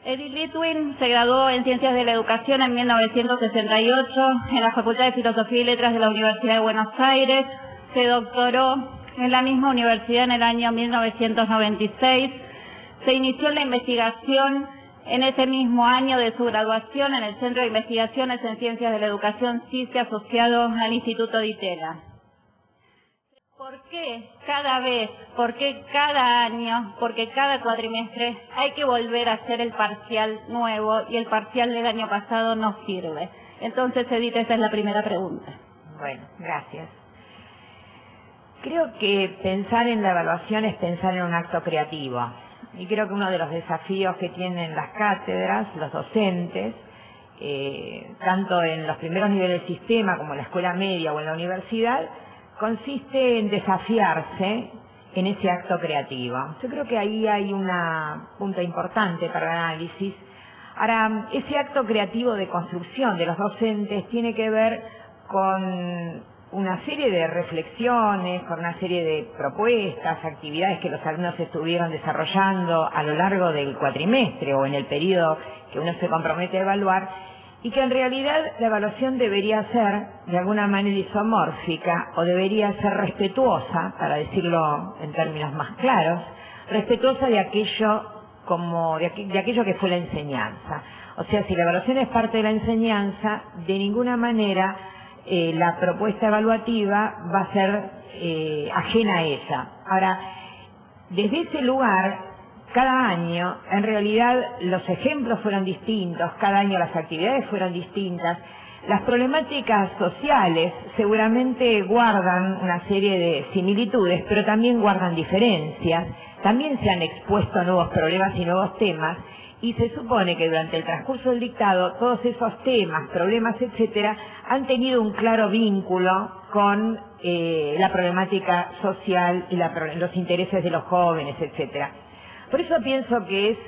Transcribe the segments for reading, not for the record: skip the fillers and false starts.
Edith Litwin se graduó en Ciencias de la Educación en 1968 en la Facultad de Filosofía y Letras de la Universidad de Buenos Aires. Se doctoró en la misma universidad en el año 1996. Se inició la investigación en ese mismo año de su graduación en el Centro de Investigaciones en Ciencias de la Educación CICE, asociado al Instituto Di Tella. ¿Por qué cada vez, por qué cada año, por qué cada cuatrimestre hay que volver a hacer el parcial nuevo y el parcial del año pasado no sirve? Entonces, Edith, esa es la primera pregunta. Bueno, gracias. Creo que pensar en la evaluación es pensar en un acto creativo. Y creo que uno de los desafíos que tienen las cátedras, los docentes, tanto en los primeros niveles del sistema como en la escuela media o en la universidad, consiste en desafiarse en ese acto creativo. Yo creo que ahí hay un punto importante para el análisis. Ahora, ese acto creativo de construcción de los docentes tiene que ver con una serie de reflexiones, con una serie de propuestas, actividades que los alumnos estuvieron desarrollando a lo largo del cuatrimestre o en el periodo que uno se compromete a evaluar, y que en realidad la evaluación debería ser de alguna manera isomórfica o debería ser respetuosa, para decirlo en términos más claros, respetuosa de aquello de aquello que fue la enseñanza. O sea, si la evaluación es parte de la enseñanza, de ninguna manera la propuesta evaluativa va a ser ajena a ella. Ahora, desde ese lugar, cada año, en realidad, los ejemplos fueron distintos, cada año las actividades fueron distintas. Las problemáticas sociales seguramente guardan una serie de similitudes, pero también guardan diferencias. También se han expuesto nuevos problemas y nuevos temas, y se supone que durante el transcurso del dictado todos esos temas, problemas, etcétera, han tenido un claro vínculo con la problemática social y los intereses de los jóvenes, etcétera. Por eso pienso que es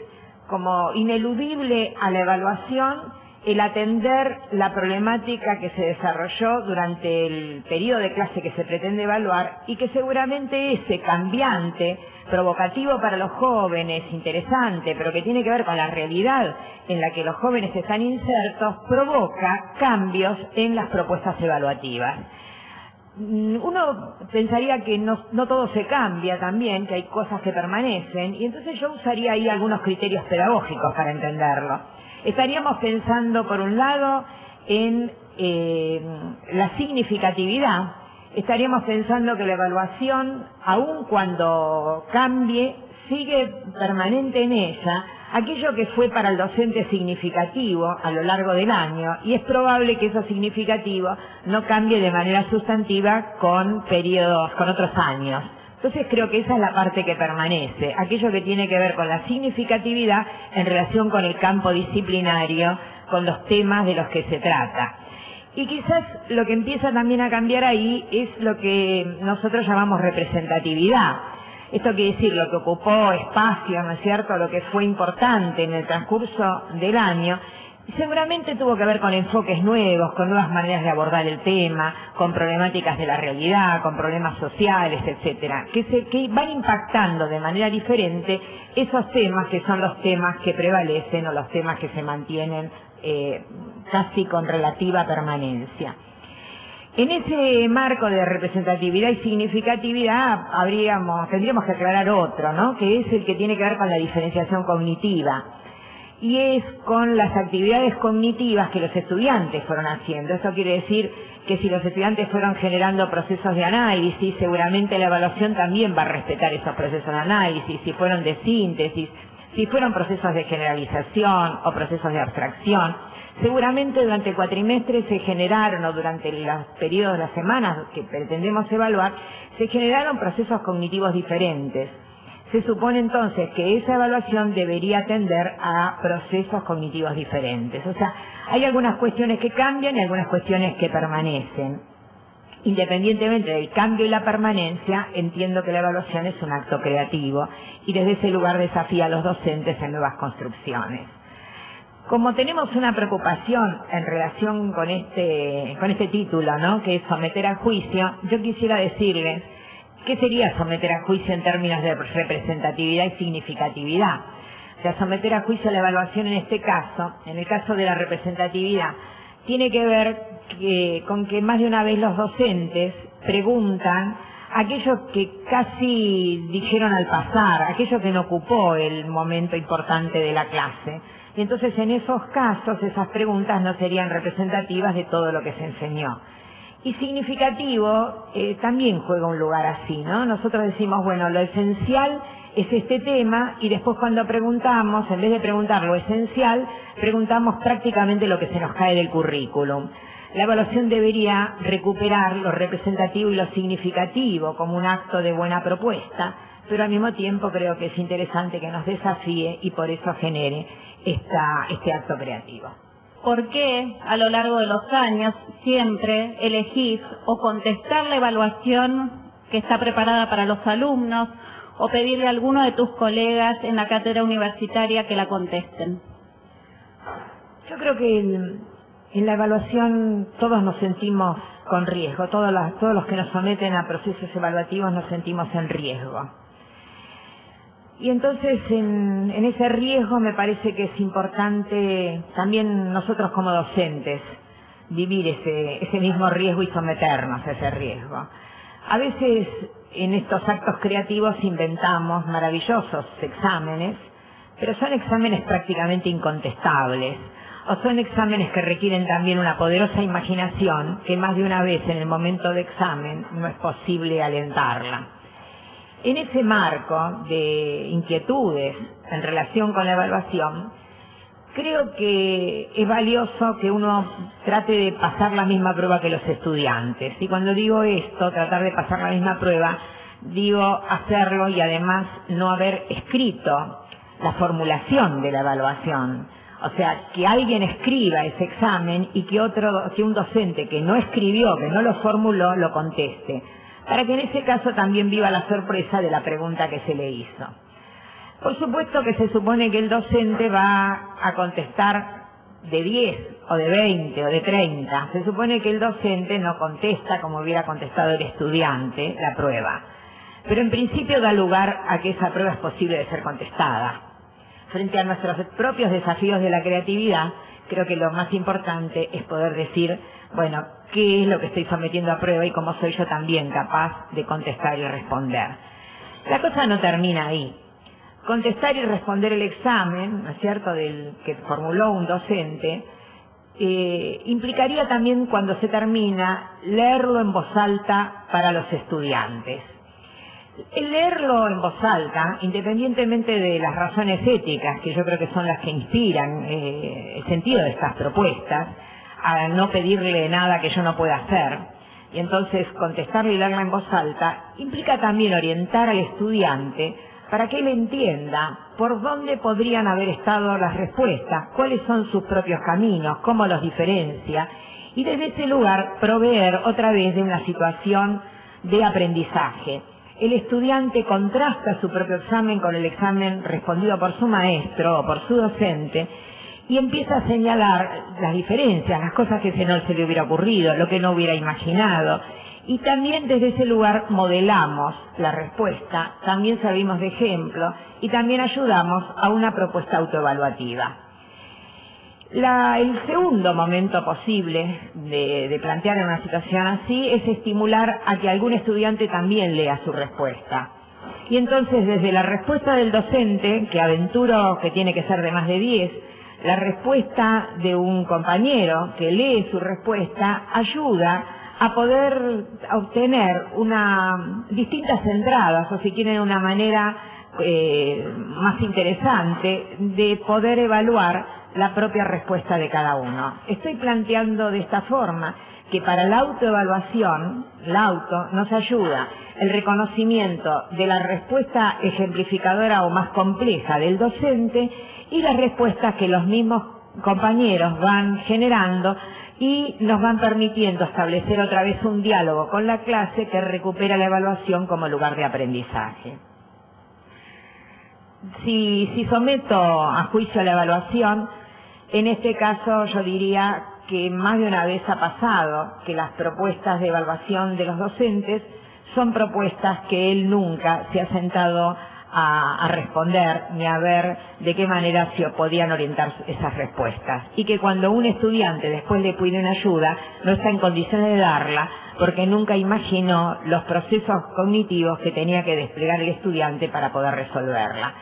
como ineludible a la evaluación el atender la problemática que se desarrolló durante el periodo de clase que se pretende evaluar, y que seguramente ese cambiante, provocativo para los jóvenes, interesante, pero que tiene que ver con la realidad en la que los jóvenes están insertos, provoca cambios en las propuestas evaluativas. Uno pensaría que no todo se cambia también, que hay cosas que permanecen, y entonces yo usaría ahí algunos criterios pedagógicos para entenderlo. Estaríamos pensando, por un lado, en la significatividad. Estaríamos pensando que la evaluación, aun cuando cambie, sigue permanente en ella aquello que fue para el docente significativo a lo largo del año, y es probable que eso significativo no cambie de manera sustantiva con otros años. Entonces creo que esa es la parte que permanece, aquello que tiene que ver con la significatividad en relación con el campo disciplinario, con los temas de los que se trata. Y quizás lo que empieza también a cambiar ahí es lo que nosotros llamamos representatividad. Esto quiere decir lo que ocupó espacio, ¿no es cierto?, lo que fue importante en el transcurso del año. Seguramente tuvo que ver con enfoques nuevos, con nuevas maneras de abordar el tema, con problemáticas de la realidad, con problemas sociales, etcétera, que van impactando de manera diferente esos temas que son los temas que prevalecen o los temas que se mantienen casi con relativa permanencia. En ese marco de representatividad y significatividad tendríamos que aclarar otro, ¿no?, que es el que tiene que ver con la diferenciación cognitiva. Y es con las actividades cognitivas que los estudiantes fueron haciendo. Eso quiere decir que si los estudiantes fueron generando procesos de análisis, seguramente la evaluación también va a respetar esos procesos de análisis, si fueron de síntesis, si fueron procesos de generalización o procesos de abstracción. Seguramente durante el cuatrimestre se generaron, o durante los periodos de las semanas que pretendemos evaluar, se generaron procesos cognitivos diferentes. Se supone entonces que esa evaluación debería atender a procesos cognitivos diferentes. O sea, hay algunas cuestiones que cambian y algunas cuestiones que permanecen. Independientemente del cambio y la permanencia, entiendo que la evaluación es un acto creativo y desde ese lugar desafía a los docentes en nuevas construcciones. Como tenemos una preocupación en relación con este título, ¿no?, que es someter a juicio, yo quisiera decirles ¿qué sería someter a juicio en términos de representatividad y significatividad? O sea, someter a juicio la evaluación en este caso, en el caso de la representatividad, tiene que ver con que más de una vez los docentes preguntan aquello que casi dijeron al pasar, aquello que no ocupó el momento importante de la clase. Y entonces en esos casos esas preguntas no serían representativas de todo lo que se enseñó. Y significativo también juega un lugar así, ¿no? Nosotros decimos, bueno, lo esencial es este tema, y después cuando preguntamos, en vez de preguntar lo esencial, preguntamos prácticamente lo que se nos cae del currículum. La evaluación debería recuperar lo representativo y lo significativo como un acto de buena propuesta, pero al mismo tiempo creo que es interesante que nos desafíe y por eso genere este acto creativo. ¿Por qué a lo largo de los años siempre elegís o contestar la evaluación que está preparada para los alumnos o pedirle a alguno de tus colegas en la cátedra universitaria que la contesten? Yo creo que en la evaluación todos nos sentimos con riesgo, todos los que nos someten a procesos evaluativos nos sentimos en riesgo. Y entonces en ese riesgo me parece que es importante también nosotros como docentes vivir ese mismo riesgo y someternos a ese riesgo. A veces en estos actos creativos inventamos maravillosos exámenes, pero son exámenes prácticamente incontestables, o son exámenes que requieren también una poderosa imaginación que más de una vez en el momento de examen no es posible alentarla. En ese marco de inquietudes en relación con la evaluación, creo que es valioso que uno trate de pasar la misma prueba que los estudiantes. Y cuando digo esto, tratar de pasar la misma prueba, digo hacerlo y además no haber escrito la formulación de la evaluación. O sea, que alguien escriba ese examen y que un docente que no escribió, que no lo formuló, lo conteste, para que en ese caso también viva la sorpresa de la pregunta que se le hizo. Por supuesto que se supone que el docente va a contestar de 10 o de 20 o de 30. Se supone que el docente no contesta como hubiera contestado el estudiante la prueba. Pero en principio da lugar a que esa prueba es posible de ser contestada. Frente a nuestros propios desafíos de la creatividad, creo que lo más importante es poder decir, bueno, qué es lo que estoy sometiendo a prueba y cómo soy yo también capaz de contestar y responder. La cosa no termina ahí. Contestar y responder el examen, ¿no es cierto?, del que formuló un docente, implicaría también, cuando se termina, leerlo en voz alta para los estudiantes. El leerlo en voz alta, independientemente de las razones éticas, que yo creo que son las que inspiran el sentido de estas propuestas, a no pedirle nada que yo no pueda hacer, y entonces contestarle y leerla en voz alta, implica también orientar al estudiante para que él entienda por dónde podrían haber estado las respuestas, cuáles son sus propios caminos, cómo los diferencia, y desde ese lugar proveer otra vez de una situación de aprendizaje. El estudiante contrasta su propio examen con el examen respondido por su maestro o por su docente y empieza a señalar las diferencias, las cosas que no se le hubiera ocurrido, lo que no hubiera imaginado. Y también desde ese lugar modelamos la respuesta, también servimos de ejemplo y también ayudamos a una propuesta autoevaluativa. El segundo momento posible de plantear una situación así es estimular a que algún estudiante también lea su respuesta. Y entonces desde la respuesta del docente, que aventuro que tiene que ser de más de 10, la respuesta de un compañero que lee su respuesta ayuda a poder obtener distintas entradas, o si quieren una manera más interesante de poder evaluar la propia respuesta de cada uno. Estoy planteando de esta forma que para la autoevaluación, nos ayuda el reconocimiento de la respuesta ejemplificadora o más compleja del docente y las respuestas que los mismos compañeros van generando y nos van permitiendo establecer otra vez un diálogo con la clase que recupera la evaluación como lugar de aprendizaje. Si someto a juicio la evaluación, en este caso yo diría que más de una vez ha pasado que las propuestas de evaluación de los docentes son propuestas que él nunca se ha sentado a responder ni a ver de qué manera se podían orientar esas respuestas. Y que cuando un estudiante después le pide una ayuda, no está en condiciones de darla porque nunca imaginó los procesos cognitivos que tenía que desplegar el estudiante para poder resolverla.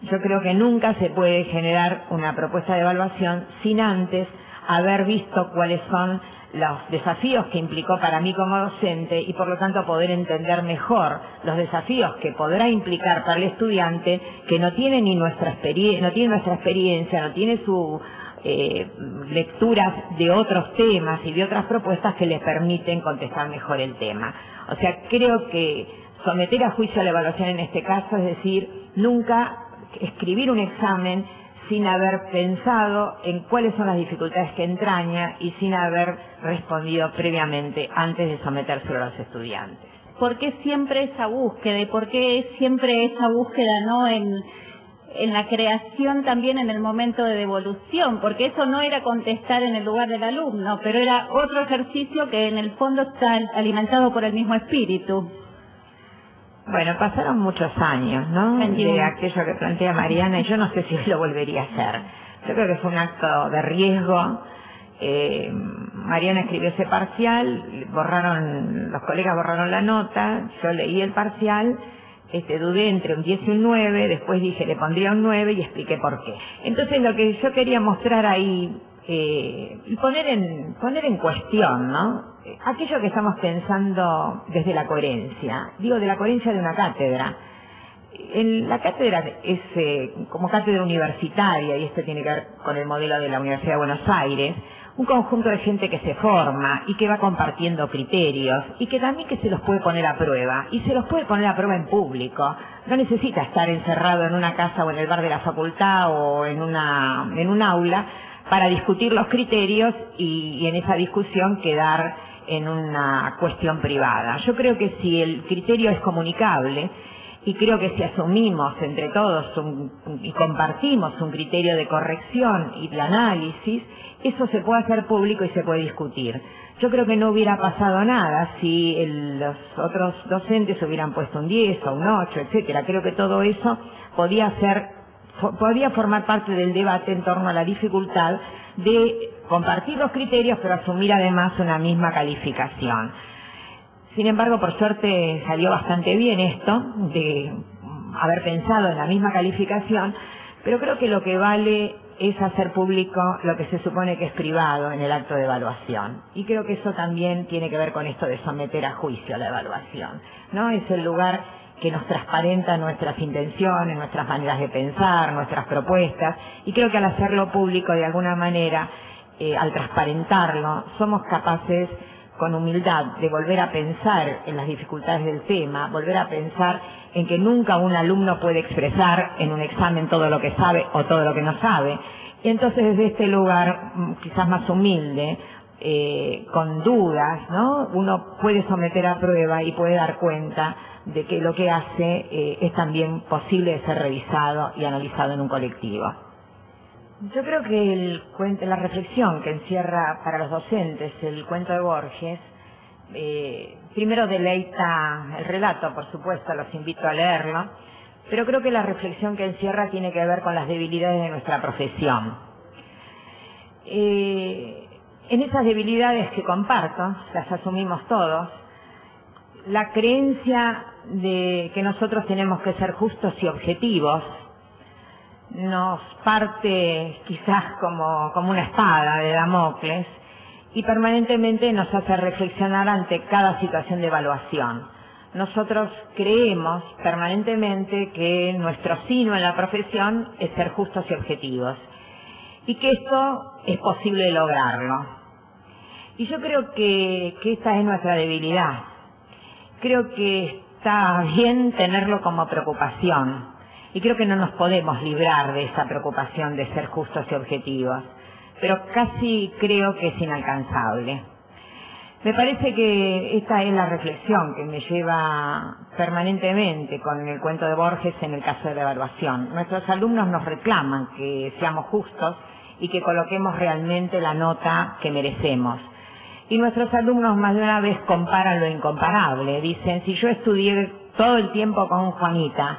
Yo creo que nunca se puede generar una propuesta de evaluación sin antes haber visto cuáles son los desafíos que implicó para mí como docente y por lo tanto poder entender mejor los desafíos que podrá implicar para el estudiante que no tiene ni nuestra experiencia, no tiene su lecturas de otros temas y de otras propuestas que les permiten contestar mejor el tema. O sea, creo que someter a juicio a la evaluación en este caso es decir, nunca escribir un examen sin haber pensado en cuáles son las dificultades que entraña y sin haber respondido previamente antes de sometérselo a los estudiantes. ¿Por qué siempre esa búsqueda? ¿Y por qué siempre esa búsqueda no en la creación también en el momento de devolución? Porque eso no era contestar en el lugar del alumno, pero era otro ejercicio que en el fondo está alimentado por el mismo espíritu. Bueno, pasaron muchos años, ¿no? De aquello que plantea Mariana, y yo no sé si lo volvería a hacer. Yo creo que fue un acto de riesgo. Mariana escribió ese parcial, los colegas borraron la nota, yo leí el parcial, dudé entre un 10 y un 9, después dije le pondría un 9 y expliqué por qué. Entonces lo que yo quería mostrar ahí, y poner en cuestión, ¿no? Aquello que estamos pensando desde la coherencia, digo de la coherencia de una cátedra. La cátedra es como cátedra universitaria, y esto tiene que ver con el modelo de la Universidad de Buenos Aires, un conjunto de gente que se forma y que va compartiendo criterios y que también que se los puede poner a prueba, y se los puede poner a prueba en público. No necesita estar encerrado en una casa o en el bar de la facultad o en un aula para discutir los criterios y en esa discusión quedar en una cuestión privada. Yo creo que si el criterio es comunicable, y creo que si asumimos entre todos y compartimos un criterio de corrección y de análisis, eso se puede hacer público y se puede discutir. Yo creo que no hubiera pasado nada si los otros docentes hubieran puesto un 10 o un 8, etcétera. Creo que todo eso podía formar parte del debate en torno a la dificultad de compartir los criterios, pero asumir además una misma calificación. Sin embargo, por suerte salió bastante bien esto, de haber pensado en la misma calificación, pero creo que lo que vale es hacer público lo que se supone que es privado en el acto de evaluación. Y creo que eso también tiene que ver con esto de someter a juicio a la evaluación, ¿no? Es el lugar que nos transparenta nuestras intenciones, nuestras maneras de pensar, nuestras propuestas, y creo que al hacerlo público de alguna manera, al transparentarlo, somos capaces con humildad de volver a pensar en las dificultades del tema, volver a pensar en que nunca un alumno puede expresar en un examen todo lo que sabe o todo lo que no sabe. Y entonces desde este lugar, quizás más humilde, con dudas, ¿no? Uno puede someter a prueba y puede dar cuenta de que lo que hace es también posible de ser revisado y analizado en un colectivo. Yo creo que la reflexión que encierra para los docentes el cuento de Borges, primero deleita el relato, por supuesto, los invito a leerlo, pero creo que la reflexión que encierra tiene que ver con las debilidades de nuestra profesión. En esas debilidades que comparto, las asumimos todos, la creencia de que nosotros tenemos que ser justos y objetivos nos parte quizás como una espada de Damocles y permanentemente nos hace reflexionar ante cada situación de evaluación. Nosotros creemos permanentemente que nuestro sino en la profesión es ser justos y objetivos y que esto es posible lograrlo. Y yo creo que esta es nuestra debilidad. Creo que está bien tenerlo como preocupación. Y creo que no nos podemos librar de esa preocupación de ser justos y objetivos, pero casi creo que es inalcanzable. Me parece que esta es la reflexión que me lleva permanentemente con el cuento de Borges en el caso de la evaluación. Nuestros alumnos nos reclaman que seamos justos y que coloquemos realmente la nota que merecemos. Y nuestros alumnos más de una vez comparan lo incomparable. Dicen, si yo estudié todo el tiempo con Juanita,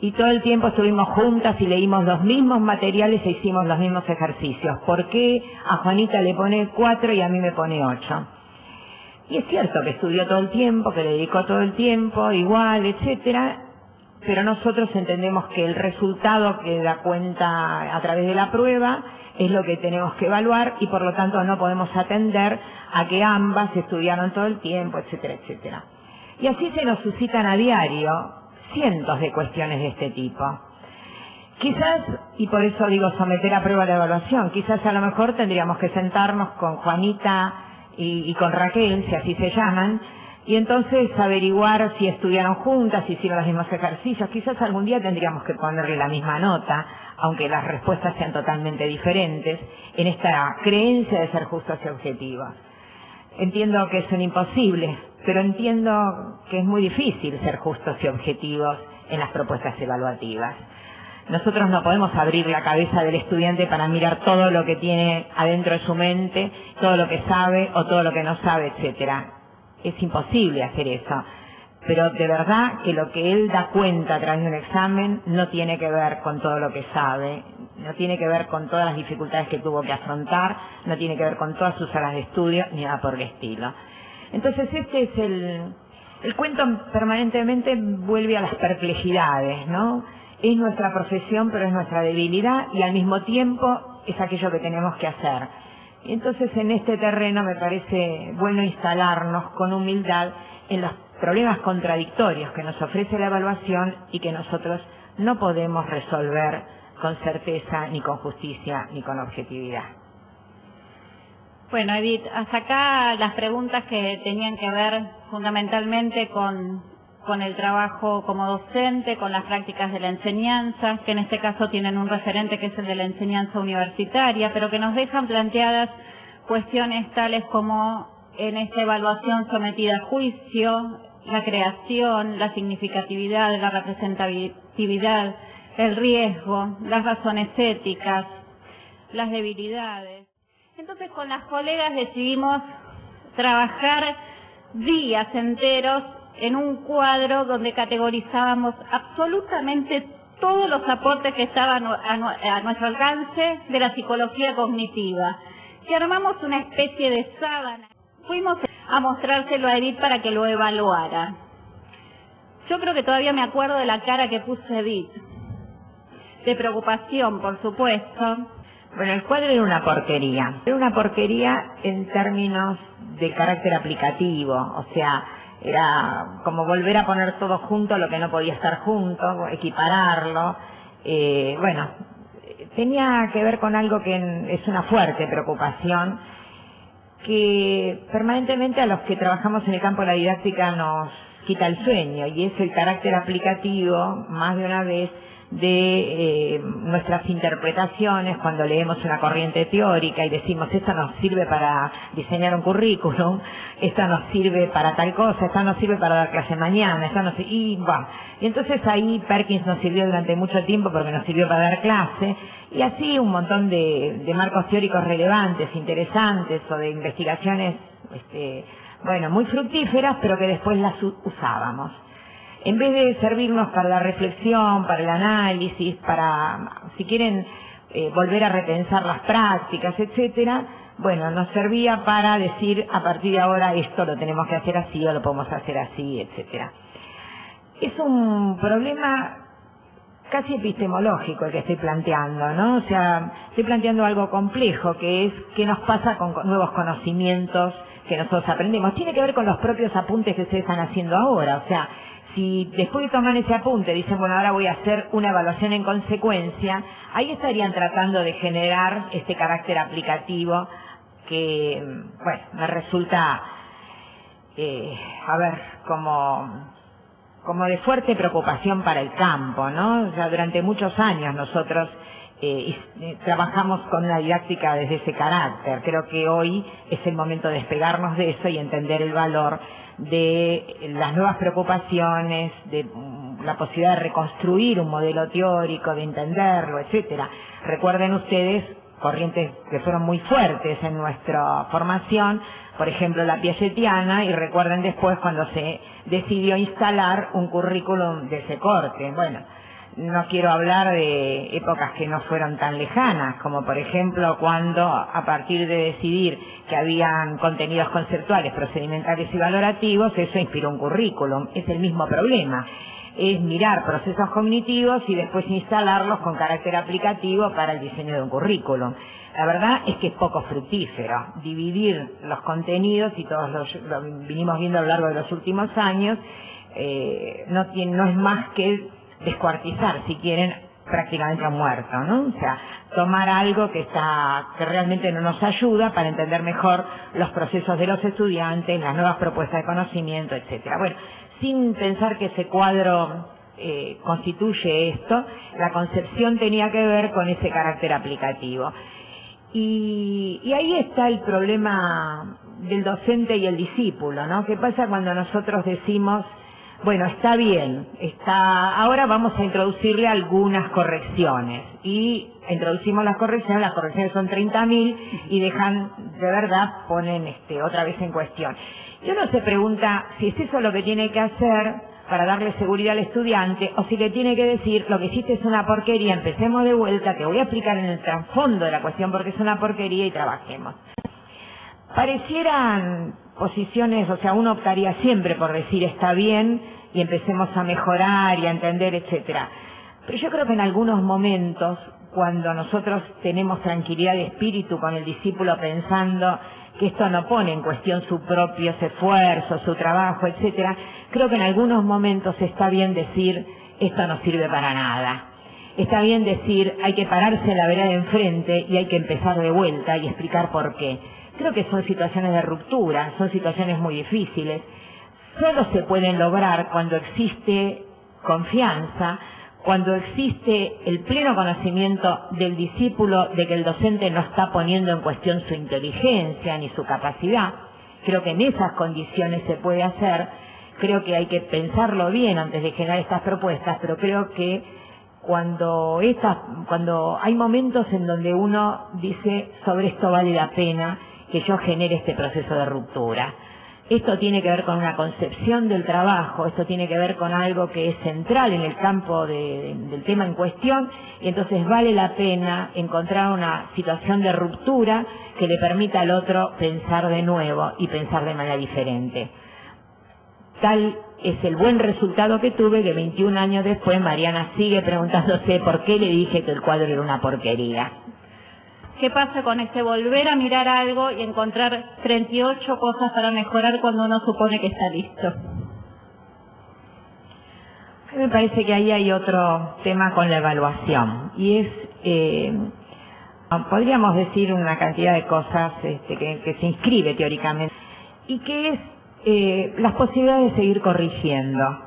y todo el tiempo estuvimos juntas y leímos los mismos materiales e hicimos los mismos ejercicios. ¿Por qué a Juanita le pone 4 y a mí me pone 8? Y es cierto que estudió todo el tiempo, que le dedicó todo el tiempo, igual, etcétera, pero nosotros entendemos que el resultado que da cuenta a través de la prueba es lo que tenemos que evaluar y por lo tanto no podemos atender a que ambas estudiaron todo el tiempo, etcétera, etcétera. Y así se nos suscitan a diario cientos de cuestiones de este tipo. Quizás, y por eso digo someter a prueba la evaluación, quizás a lo mejor tendríamos que sentarnos con Juanita y con Raquel, si así se llaman, y entonces averiguar si estudiaron juntas, si hicieron los mismos ejercicios. Quizás algún día tendríamos que ponerle la misma nota, aunque las respuestas sean totalmente diferentes, en esta creencia de ser justos y objetivos. Entiendo que es un imposible, pero entiendo que es muy difícil ser justos y objetivos en las propuestas evaluativas. Nosotros no podemos abrir la cabeza del estudiante para mirar todo lo que tiene adentro de su mente, todo lo que sabe o todo lo que no sabe, etcétera. Es imposible hacer eso. Pero de verdad que lo que él da cuenta a través de un examen no tiene que ver con todo lo que sabe, no tiene que ver con todas las dificultades que tuvo que afrontar, no tiene que ver con todas sus horas de estudio, ni nada por el estilo. Entonces este es el cuento permanentemente vuelve a las perplejidades, ¿no? Es nuestra profesión, pero es nuestra debilidad y al mismo tiempo es aquello que tenemos que hacer. Y entonces en este terreno me parece bueno instalarnos con humildad en los problemas contradictorios que nos ofrece la evaluación y que nosotros no podemos resolver con certeza, ni con justicia, ni con objetividad. Bueno, Edith, hasta acá las preguntas que tenían que ver fundamentalmente con el trabajo como docente, con las prácticas de la enseñanza, que en este caso tienen un referente que es el de la enseñanza universitaria, pero que nos dejan planteadas cuestiones tales como en esta evaluación sometida a juicio, la creación, la significatividad, la representatividad, el riesgo, las razones éticas, las debilidades. Entonces con las colegas decidimos trabajar días enteros en un cuadro donde categorizábamos absolutamente todos los aportes que estaban a nuestro alcance de la psicología cognitiva, que armamos una especie de sábana. Fuimos a mostrárselo a Edith para que lo evaluara. Yo creo que todavía me acuerdo de la cara que puso Edith, de preocupación, por supuesto. Bueno, el cuadro era una porquería en términos de carácter aplicativo, o sea, era como volver a poner todo junto lo que no podía estar junto, equipararlo. Bueno, tenía que ver con algo que es una fuerte preocupación que permanentemente a los que trabajamos en el campo de la didáctica nos quita el sueño, y es el carácter aplicativo, más de una vez, de nuestras interpretaciones cuando leemos una corriente teórica y decimos esto nos sirve para diseñar un currículum, esto nos sirve para tal cosa, esto nos sirve para dar clase mañana, esto nos y bueno, y entonces ahí Perkins nos sirvió durante mucho tiempo porque nos sirvió para dar clase, y así un montón de marcos teóricos relevantes, interesantes, o de investigaciones bueno, muy fructíferas, pero que después las usábamos. En vez de servirnos para la reflexión, para el análisis, para, si quieren, volver a repensar las prácticas, etcétera, bueno, nos servía para decir, a partir de ahora esto lo tenemos que hacer así o lo podemos hacer así, etcétera. Es un problema casi epistemológico el que estoy planteando, ¿no? O sea, estoy planteando algo complejo, que es qué nos pasa con nuevos conocimientos que nosotros aprendemos. Tiene que ver con los propios apuntes que ustedes están haciendo ahora, o sea, si después de tomar ese apunte dicen, bueno, ahora voy a hacer una evaluación en consecuencia, ahí estarían tratando de generar este carácter aplicativo que, bueno, me resulta, como de fuerte preocupación para el campo, ¿no? O sea, durante muchos años nosotros trabajamos con una didáctica desde ese carácter. Creo que hoy es el momento de despegarnos de eso y entender el valor de las nuevas preocupaciones, de la posibilidad de reconstruir un modelo teórico, de entenderlo, etcétera. Recuerden ustedes corrientes que fueron muy fuertes en nuestra formación, por ejemplo la piagetiana, y recuerden después cuando se decidió instalar un currículum de ese corte. Bueno, No quiero hablar de épocas que no fueron tan lejanas, como por ejemplo cuando, a partir de decidir que habían contenidos conceptuales, procedimentales y valorativos, eso inspiró un currículum. Es el mismo problema. Es mirar procesos cognitivos y después instalarlos con carácter aplicativo para el diseño de un currículum. La verdad es que es poco fructífero dividir los contenidos, y todos lo vinimos viendo a lo largo de los últimos años. No es más que descuartizar, si quieren, prácticamente a muerto, ¿no? O sea, tomar algo que realmente no nos ayuda para entender mejor los procesos de los estudiantes, las nuevas propuestas de conocimiento, etcétera. Bueno, sin pensar que ese cuadro constituye esto, la concepción tenía que ver con ese carácter aplicativo. Y ahí está el problema del docente y el discípulo, ¿no? ¿Qué pasa cuando nosotros decimos, bueno, está bien, ahora vamos a introducirle algunas correcciones? Y introducimos las correcciones son 30.000 y ponen otra vez en cuestión. Y uno se pregunta si es eso lo que tiene que hacer para darle seguridad al estudiante, o si le tiene que decir, lo que hiciste es una porquería, empecemos de vuelta, te voy a explicar en el trasfondo de la cuestión por qué es una porquería y trabajemos. Parecieran posiciones, o sea, uno optaría siempre por decir está bien y empecemos a mejorar y a entender, etcétera. Pero yo creo que en algunos momentos, cuando nosotros tenemos tranquilidad de espíritu con el discípulo pensando que esto no pone en cuestión sus propios esfuerzos, su trabajo, etcétera, creo que en algunos momentos está bien decir, esto no sirve para nada. Está bien decir, hay que pararse en la vereda de enfrente y hay que empezar de vuelta y explicar por qué. Creo que son situaciones de ruptura, son situaciones muy difíciles. Solo se pueden lograr cuando existe confianza, cuando existe el pleno conocimiento del discípulo de que el docente no está poniendo en cuestión su inteligencia ni su capacidad. Creo que en esas condiciones se puede hacer. Creo que hay que pensarlo bien antes de generar estas propuestas, pero creo que cuando hay momentos en donde uno dice, sobre esto vale la pena que yo genere este proceso de ruptura. Esto tiene que ver con una concepción del trabajo, esto tiene que ver con algo que es central en el campo del tema en cuestión, y entonces vale la pena encontrar una situación de ruptura que le permita al otro pensar de nuevo y pensar de manera diferente. Tal es el buen resultado que tuve, que 21 años después Mariana sigue preguntándose por qué le dije que el cuadro era una porquería. ¿Qué pasa con volver a mirar algo y encontrar 38 cosas para mejorar cuando uno supone que está listo? A mí me parece que ahí hay otro tema con la evaluación, y es, podríamos decir una cantidad de cosas que se inscribe teóricamente, y que es las posibilidades de seguir corrigiendo.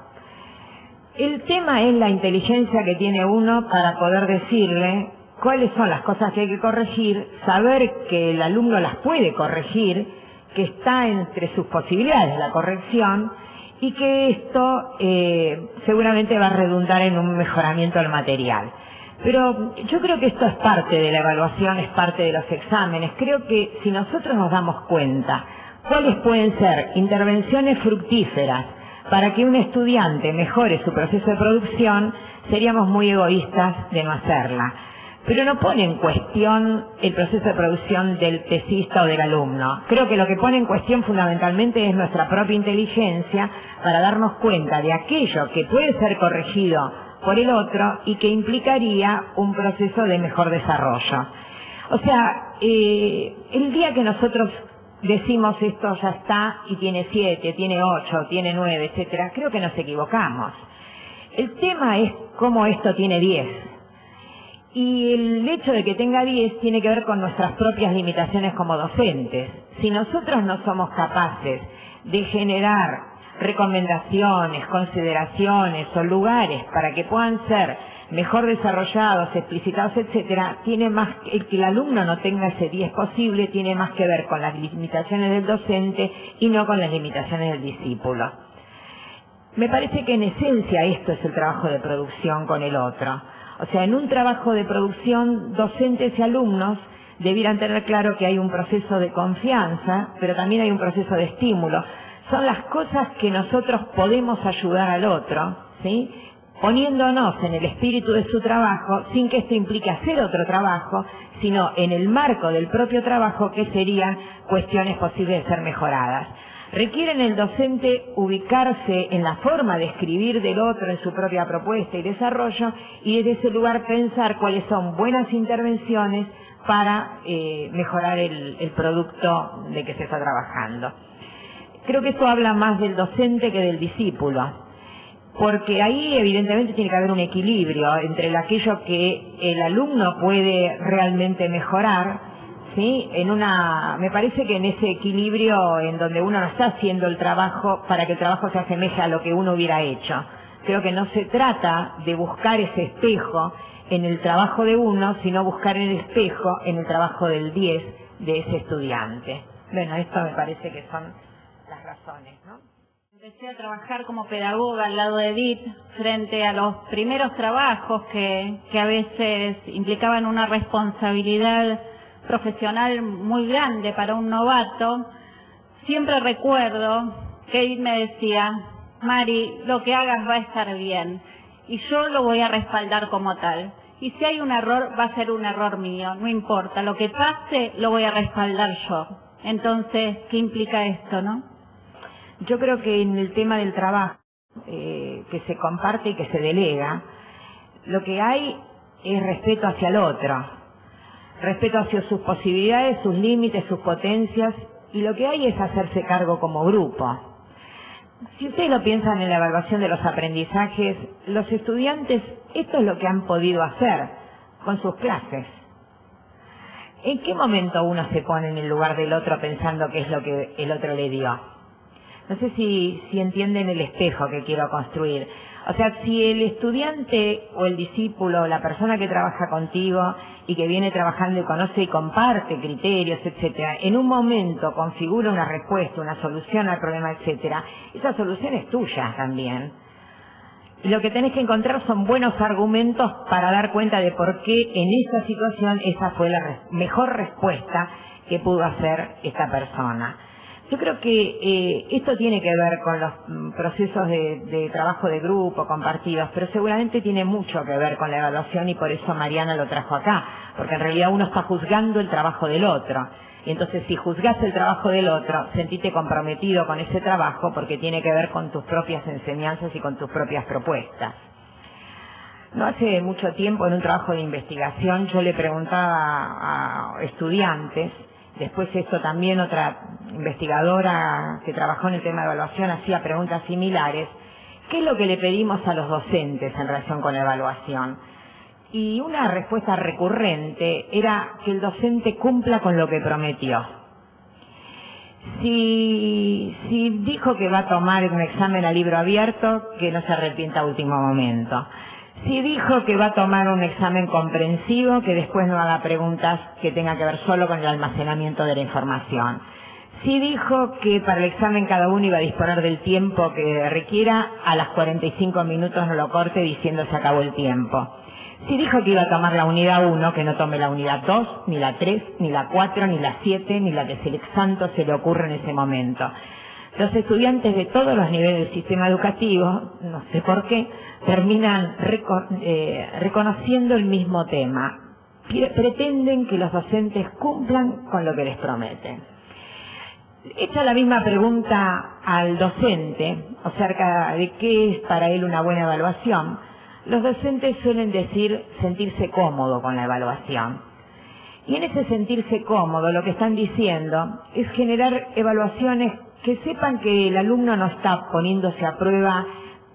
El tema es la inteligencia que tiene uno para poder decirle cuáles son las cosas que hay que corregir, saber que el alumno las puede corregir, que está entre sus posibilidades la corrección, y que esto seguramente va a redundar en un mejoramiento del material. Pero yo creo que esto es parte de la evaluación, es parte de los exámenes. Creo que si nosotros nos damos cuenta cuáles pueden ser intervenciones fructíferas para que un estudiante mejore su proceso de producción, seríamos muy egoístas de no hacerla. Pero no pone en cuestión el proceso de producción del tesista o del alumno. Creo que lo que pone en cuestión fundamentalmente es nuestra propia inteligencia para darnos cuenta de aquello que puede ser corregido por el otro y que implicaría un proceso de mejor desarrollo. O sea, el día que nosotros decimos esto ya está y tiene 7, tiene 8, tiene 9, etcétera, creo que nos equivocamos. El tema es cómo esto tiene 10. Y el hecho de que tenga 10 tiene que ver con nuestras propias limitaciones como docentes. Si nosotros no somos capaces de generar recomendaciones, consideraciones o lugares para que puedan ser mejor desarrollados, explicitados, etcétera, tiene más, el que el alumno no tenga ese 10 posible tiene más que ver con las limitaciones del docente y no con las limitaciones del discípulo. Me parece que en esencia esto es el trabajo de producción con el otro. O sea, en un trabajo de producción, docentes y alumnos debieran tener claro que hay un proceso de confianza, pero también hay un proceso de estímulo. Son las cosas que nosotros podemos ayudar al otro, ¿sí? poniéndonos en el espíritu de su trabajo, sin que esto implique hacer otro trabajo, sino en el marco del propio trabajo, que serían cuestiones posibles de ser mejoradas. Requieren el docente ubicarse en la forma de escribir del otro, en su propia propuesta y desarrollo, y desde ese lugar pensar cuáles son buenas intervenciones para mejorar el producto de que se está trabajando. Creo que esto habla más del docente que del discípulo, porque ahí evidentemente tiene que haber un equilibrio entre aquello que el alumno puede realmente mejorar, ¿sí? Me parece que en ese equilibrio en donde uno no está haciendo el trabajo para que el trabajo se asemeje a lo que uno hubiera hecho. Creo que no se trata de buscar ese espejo en el trabajo de uno, sino buscar el espejo en el trabajo del 10 de ese estudiante. Bueno, esto me parece que son las razones, ¿no? Empecé a trabajar como pedagoga al lado de Edith frente a los primeros trabajos que a veces implicaban una responsabilidad profesional muy grande para un novato. Siempre recuerdo que Edith me decía: Mari, lo que hagas va a estar bien y yo lo voy a respaldar como tal. Y si hay un error, va a ser un error mío, no importa. Lo que pase, lo voy a respaldar yo. Entonces, ¿qué implica esto, no? Yo creo que en el tema del trabajo, que se comparte y que se delega, lo que hay es respeto hacia el otro, respeto hacia sus posibilidades, sus límites, sus potencias, y lo que hay es hacerse cargo como grupo. Si ustedes lo piensan en la evaluación de los aprendizajes, los estudiantes, esto es lo que han podido hacer con sus clases. ¿En qué momento uno se pone en el lugar del otro pensando qué es lo que el otro le dio? No sé si entienden el espejo que quiero construir. O sea, si el estudiante o el discípulo, la persona que trabaja contigo y que viene trabajando y conoce y comparte criterios, etcétera, en un momento configura una respuesta, una solución al problema, etcétera, esa solución es tuya también. Y lo que tenés que encontrar son buenos argumentos para dar cuenta de por qué en esa situación esa fue la mejor respuesta que pudo hacer esta persona. Yo creo que esto tiene que ver con los procesos de trabajo de grupo, compartidos, pero seguramente tiene mucho que ver con la evaluación, y por eso Mariana lo trajo acá, porque en realidad uno está juzgando el trabajo del otro. Y entonces, si juzgás el trabajo del otro, sentite comprometido con ese trabajo, porque tiene que ver con tus propias enseñanzas y con tus propias propuestas. No hace mucho tiempo, en un trabajo de investigación, yo le preguntaba a estudiantes. Después esto también otra investigadora que trabajó en el tema de evaluación hacía preguntas similares. ¿Qué es lo que le pedimos a los docentes en relación con la evaluación? Y una respuesta recurrente era que el docente cumpla con lo que prometió. Si dijo que va a tomar un examen a libro abierto, que no se arrepienta a último momento. Si dijo que va a tomar un examen comprensivo, que después no haga preguntas que tengan que ver solo con el almacenamiento de la información. Si dijo que para el examen cada uno iba a disponer del tiempo que requiera, a las 45 minutos no lo corte diciendo se acabó el tiempo. Si dijo que iba a tomar la unidad 1, que no tome la unidad 2, ni la 3, ni la 4, ni la 7, ni la que santo se le ocurre en ese momento. Los estudiantes de todos los niveles del sistema educativo, no sé por qué, terminan reconociendo el mismo tema. Pretenden que los docentes cumplan con lo que les prometen. Hecha la misma pregunta al docente acerca de qué es para él una buena evaluación, los docentes suelen decir sentirse cómodo con la evaluación. Y en ese sentirse cómodo, lo que están diciendo es generar evaluaciones que sepan que el alumno no está poniéndose a prueba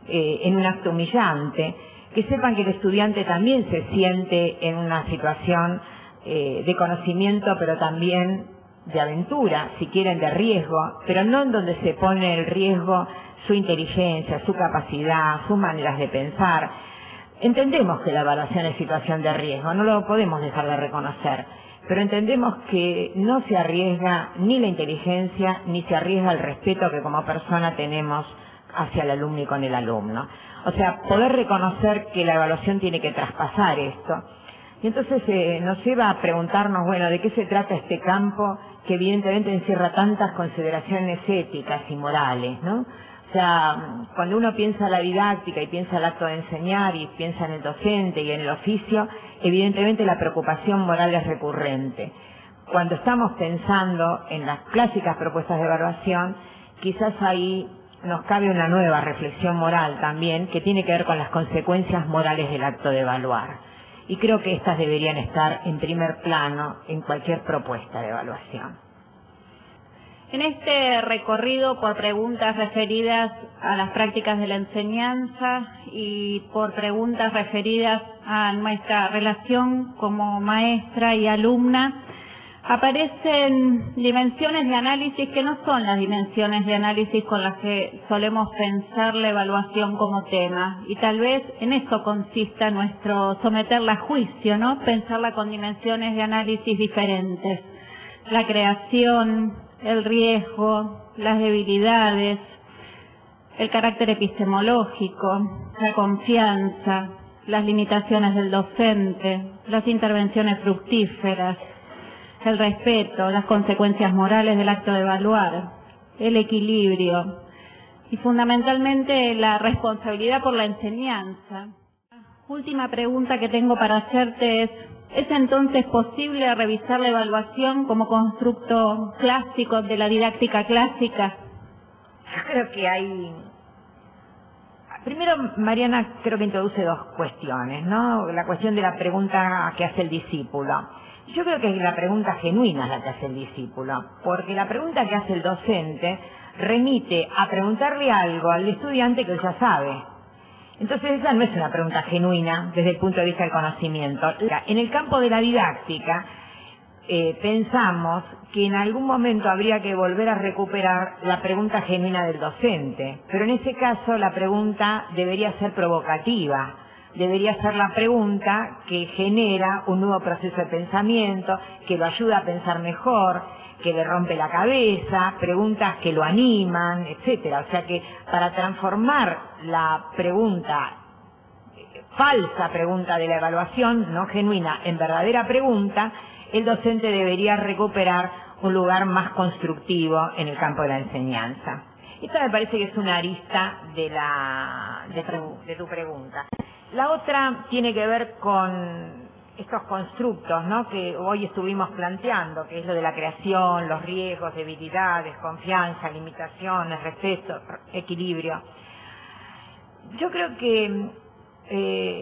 en un acto humillante, que sepan que el estudiante también se siente en una situación de conocimiento, pero también de aventura, si quieren de riesgo, pero no en donde se pone el riesgo su inteligencia, su capacidad, sus maneras de pensar. Entendemos que la evaluación es situación de riesgo, no lo podemos dejar de reconocer, pero entendemos que no se arriesga ni la inteligencia, ni se arriesga el respeto que como persona tenemos hacia el alumno y con el alumno. O sea, poder reconocer que la evaluación tiene que traspasar esto. Y entonces nos lleva a preguntarnos, bueno, ¿de qué se trata este campo que evidentemente encierra tantas consideraciones éticas y morales, ¿no? O sea, cuando uno piensa en la didáctica y piensa el acto de enseñar y piensa en el docente y en el oficio, evidentemente la preocupación moral es recurrente. Cuando estamos pensando en las clásicas propuestas de evaluación, quizás ahí nos cabe una nueva reflexión moral también, que tiene que ver con las consecuencias morales del acto de evaluar. Y creo que estas deberían estar en primer plano en cualquier propuesta de evaluación. En este recorrido por preguntas referidas a las prácticas de la enseñanza y por preguntas referidas a nuestra relación como maestra y alumna, aparecen dimensiones de análisis que no son las dimensiones de análisis con las que solemos pensar la evaluación como tema. Y tal vez en eso consista nuestro someterla a juicio, ¿no? Pensarla con dimensiones de análisis diferentes. La creación, el riesgo, las debilidades, el carácter epistemológico, la confianza, las limitaciones del docente, las intervenciones fructíferas, el respeto, las consecuencias morales del acto de evaluar, el equilibrio y fundamentalmente la responsabilidad por la enseñanza. Última pregunta que tengo para hacerte ¿es entonces posible revisar la evaluación como constructo clásico de la didáctica clásica? Yo creo que hay... Primero, Mariana creo que introduce dos cuestiones, ¿no? La cuestión de la pregunta que hace el discípulo. Yo creo que la pregunta genuina es la que hace el discípulo, porque la pregunta que hace el docente remite a preguntarle algo al estudiante que él ya sabe. Entonces esa no es una pregunta genuina desde el punto de vista del conocimiento. En el campo de la didáctica pensamos que en algún momento habría que volver a recuperar la pregunta genuina del docente, pero en ese caso la pregunta debería ser provocativa. Debería ser la pregunta que genera un nuevo proceso de pensamiento, que lo ayuda a pensar mejor, que le rompe la cabeza, preguntas que lo animan, etcétera. O sea que para transformar la pregunta, falsa pregunta de la evaluación, no genuina, en verdadera pregunta, el docente debería recuperar un lugar más constructivo en el campo de la enseñanza. Esta me parece que es una arista de tu pregunta. La otra tiene que ver con estos constructos, ¿no?, que hoy estuvimos planteando, que es lo de la creación, los riesgos, debilidades, confianza, limitaciones, respeto, equilibrio. Yo creo que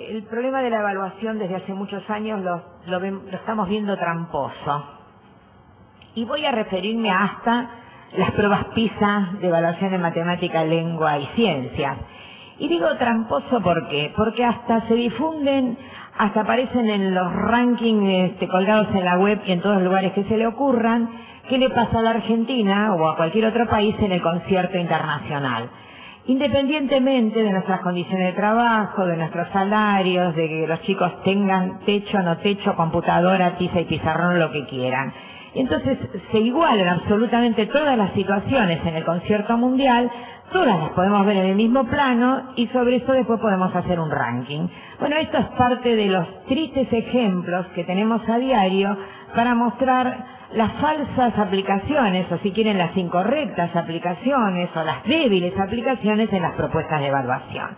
el problema de la evaluación desde hace muchos años lo estamos viendo tramposo. Y voy a referirme hasta las pruebas PISA de evaluación en matemática, lengua y ciencias. Y digo tramposo ¿por qué? Porque hasta se difunden, hasta aparecen en los rankings colgados en la web y en todos los lugares que se le ocurran, qué le pasa a la Argentina o a cualquier otro país en el concierto internacional. Independientemente de nuestras condiciones de trabajo, de nuestros salarios, de que los chicos tengan techo, no techo, computadora, tiza y pizarrón, lo que quieran. Entonces se igualan absolutamente todas las situaciones en el concierto mundial, todas las podemos ver en el mismo plano y sobre eso después podemos hacer un ranking. Bueno, esto es parte de los tristes ejemplos que tenemos a diario para mostrar las falsas aplicaciones, o si quieren las incorrectas aplicaciones o las débiles aplicaciones en las propuestas de evaluación.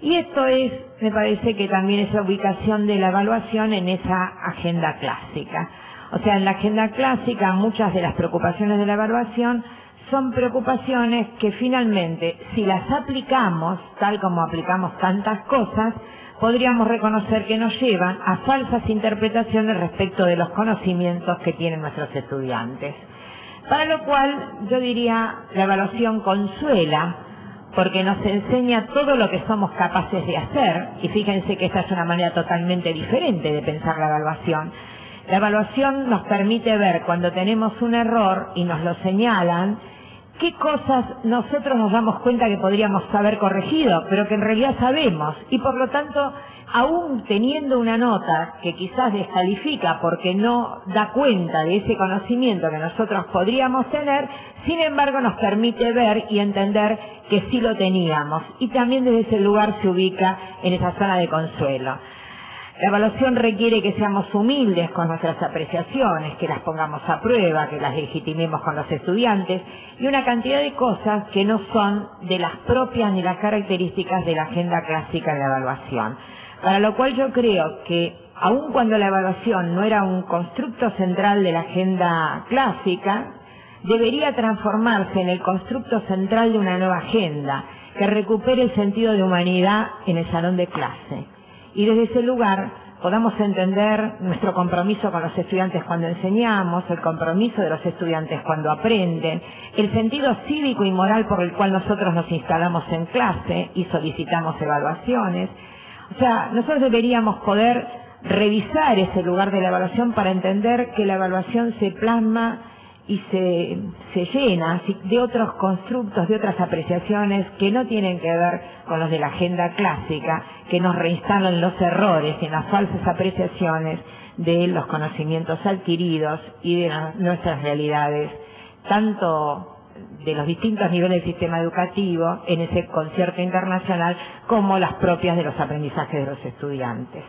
Y esto es, me parece que también es la ubicación de la evaluación en esa agenda clásica. O sea, en la agenda clásica muchas de las preocupaciones de la evaluación son preocupaciones que finalmente, si las aplicamos, tal como aplicamos tantas cosas, podríamos reconocer que nos llevan a falsas interpretaciones respecto de los conocimientos que tienen nuestros estudiantes. Para lo cual, yo diría, la evaluación consuela, porque nos enseña todo lo que somos capaces de hacer, y fíjense que esta es una manera totalmente diferente de pensar la evaluación. La evaluación nos permite ver cuando tenemos un error y nos lo señalan, qué cosas nosotros nos damos cuenta que podríamos haber corregido, pero que en realidad sabemos, y por lo tanto, aún teniendo una nota que quizás descalifica porque no da cuenta de ese conocimiento que nosotros podríamos tener, sin embargo nos permite ver y entender que sí lo teníamos, y también desde ese lugar se ubica en esa zona de consuelo. La evaluación requiere que seamos humildes con nuestras apreciaciones, que las pongamos a prueba, que las legitimemos con los estudiantes y una cantidad de cosas que no son de las propias ni las características de la agenda clásica de la evaluación. Para lo cual yo creo que, aun cuando la evaluación no era un constructo central de la agenda clásica, debería transformarse en el constructo central de una nueva agenda que recupere el sentido de humanidad en el salón de clase. Y desde ese lugar podamos entender nuestro compromiso con los estudiantes cuando enseñamos, el compromiso de los estudiantes cuando aprenden, el sentido cívico y moral por el cual nosotros nos instalamos en clase y solicitamos evaluaciones. O sea, nosotros deberíamos poder revisar ese lugar de la evaluación para entender que la evaluación se plasma y se llena de otros constructos, de otras apreciaciones que no tienen que ver con los de la agenda clásica, que nos reinstalan los errores y las falsas apreciaciones de los conocimientos adquiridos y de nuestras realidades, tanto de los distintos niveles del sistema educativo en ese concierto internacional como las propias de los aprendizajes de los estudiantes.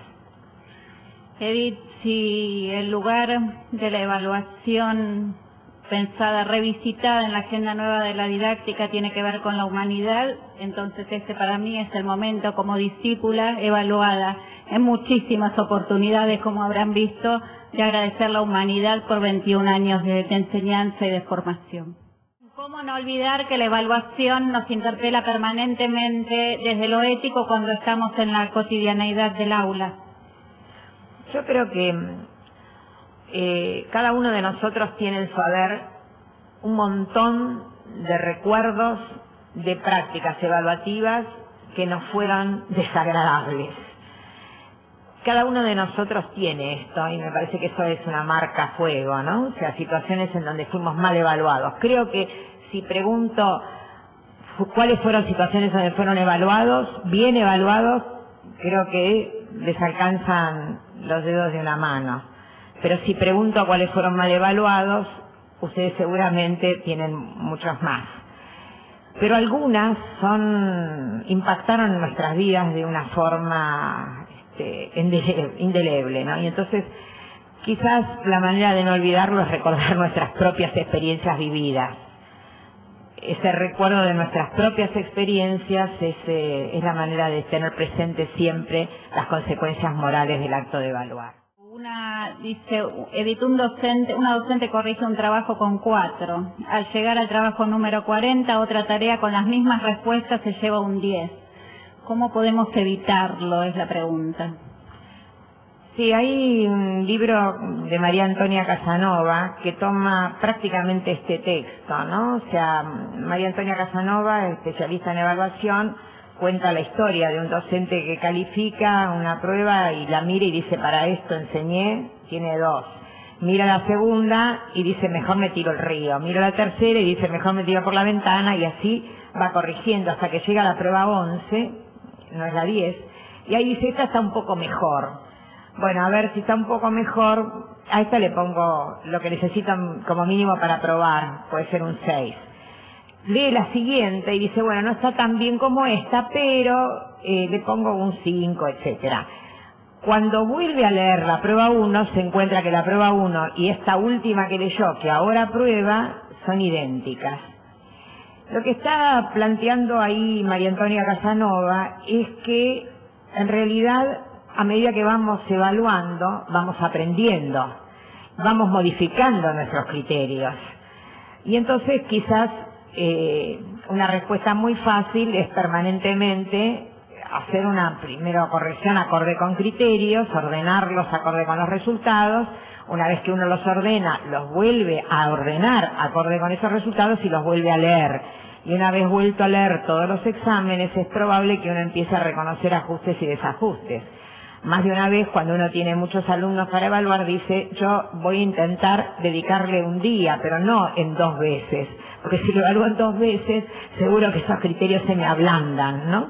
Edith, si el lugar de la evaluación pensada, revisitada en la agenda nueva de la didáctica tiene que ver con la humanidad, entonces este para mí es el momento como discípula evaluada en muchísimas oportunidades, como habrán visto, de agradecer la humanidad por 21 años de enseñanza y de formación. ¿Cómo no olvidar que la evaluación nos interpela permanentemente desde lo ético cuando estamos en la cotidianeidad del aula? Yo creo que cada uno de nosotros tiene en su haber un montón de recuerdos de prácticas evaluativas que nos fueran desagradables. Cada uno de nosotros tiene esto y me parece que eso es una marca a fuego, ¿no? O sea, situaciones en donde fuimos mal evaluados. Creo que si pregunto cuáles fueron situaciones donde fueron evaluados, bien evaluados, creo que les alcanzan los dedos de una mano. Pero si pregunto cuáles fueron mal evaluados, ustedes seguramente tienen muchos más. Pero algunas impactaron en nuestras vidas de una forma indeleble, ¿no? Y entonces, quizás la manera de no olvidarlo es recordar nuestras propias experiencias vividas. Ese recuerdo de nuestras propias experiencias es la manera de tener presente siempre las consecuencias morales del acto de evaluar. Dice, Edith, una docente corrige un trabajo con 4. Al llegar al trabajo número 40, otra tarea con las mismas respuestas se lleva un 10. ¿Cómo podemos evitarlo? Es la pregunta. Sí, hay un libro de María Antonia Casanova que toma prácticamente este texto, ¿no? O sea, María Antonia Casanova, especialista en evaluación, cuenta la historia de un docente que califica una prueba y la mira y dice, para esto enseñé, tiene 2. Mira la segunda y dice, mejor me tiro al río. Mira la tercera y dice, mejor me tiro por la ventana, y así va corrigiendo hasta que llega a la prueba 11, no es la 10, y ahí dice, esta está un poco mejor. Bueno, a ver si está un poco mejor, a esta le pongo lo que necesitan como mínimo para probar, puede ser un 6. Lee la siguiente y dice, bueno, no está tan bien como esta, pero le pongo un 5, etcétera. Cuando vuelve a leer la prueba 1, se encuentra que la prueba 1 y esta última que leyó, que ahora prueba, son idénticas. Lo que está planteando ahí María Antonia Casanova es que, en realidad, a medida que vamos evaluando, vamos aprendiendo, vamos modificando nuestros criterios. Y entonces, quizás, una respuesta muy fácil es permanentemente hacer una primera corrección acorde con criterios, ordenarlos acorde con los resultados. Una vez que uno los ordena, los vuelve a ordenar acorde con esos resultados y los vuelve a leer. Y una vez vuelto a leer todos los exámenes, es probable que uno empiece a reconocer ajustes y desajustes. Más de una vez, cuando uno tiene muchos alumnos para evaluar, dice, yo voy a intentar dedicarle un día, pero no en 2 veces. Porque si lo evalúan 2 veces, seguro que esos criterios se me ablandan, ¿no?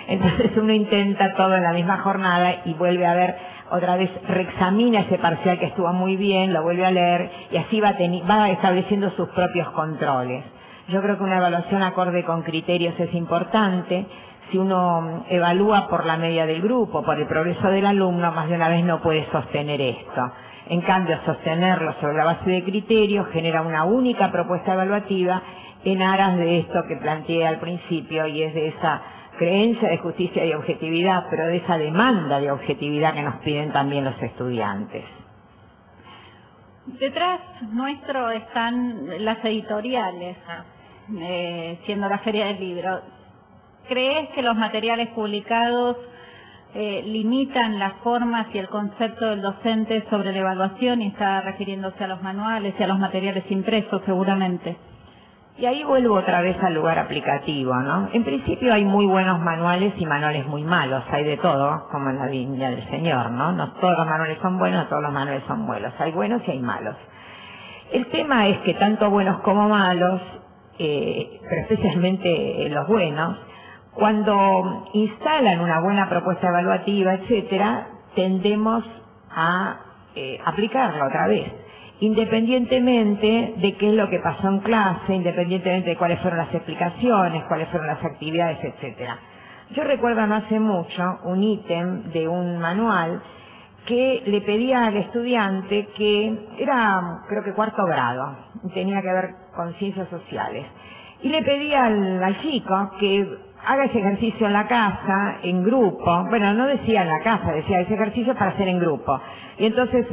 Entonces uno intenta todo en la misma jornada y vuelve a ver, otra vez reexamina ese parcial que estuvo muy bien, lo vuelve a leer y así va estableciendo sus propios controles. Yo creo que una evaluación acorde con criterios es importante. si uno evalúa por la media del grupo, por el progreso del alumno, más de una vez no puede sostener esto. En cambio, sostenerlo sobre la base de criterios genera una única propuesta evaluativa en aras de esto que planteé al principio, y es de esa creencia de justicia y objetividad, pero de esa demanda de objetividad que nos piden también los estudiantes. Detrás nuestro están las editoriales, siendo la Feria del Libro. ¿Crees que los materiales publicados limitan las formas y el concepto del docente sobre la evaluación, y está refiriéndose a los manuales y a los materiales impresos seguramente? Y ahí vuelvo otra vez al lugar aplicativo, ¿no? En principio hay muy buenos manuales y manuales muy malos, hay de todo, como en la viña del Señor, ¿no? No todos los manuales son buenos, no todos los manuales son buenos, hay buenos y hay malos. El tema es que tanto buenos como malos, pero especialmente los buenos, cuando instalan una buena propuesta evaluativa, etcétera, tendemos a aplicarla otra vez, independientemente de qué es lo que pasó en clase, independientemente de cuáles fueron las explicaciones, cuáles fueron las actividades, etcétera. Yo recuerdo no hace mucho un ítem de un manual que le pedía al estudiante, que era, creo que 4º grado, tenía que ver con ciencias sociales, y le pedía al chico que haga ese ejercicio en la casa, en grupo. Bueno, no decía en la casa, decía ese ejercicio para hacer en grupo. Y entonces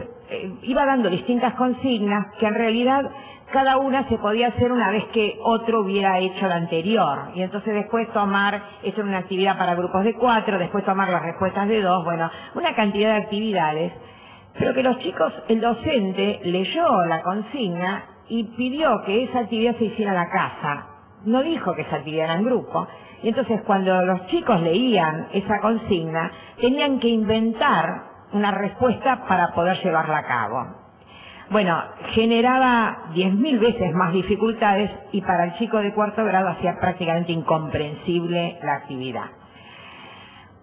iba dando distintas consignas que en realidad cada una se podía hacer una vez que otro hubiera hecho la anterior. Y entonces después tomar, eso era una actividad para grupos de 4, después tomar las respuestas de 2, bueno, una cantidad de actividades. Pero que los chicos, el docente leyó la consigna y pidió que esa actividad se hiciera en la casa. No dijo que esa actividad era en grupo. Y entonces cuando los chicos leían esa consigna, tenían que inventar una respuesta para poder llevarla a cabo. Bueno, generaba 10.000 veces más dificultades, y para el chico de 4º grado hacía prácticamente incomprensible la actividad.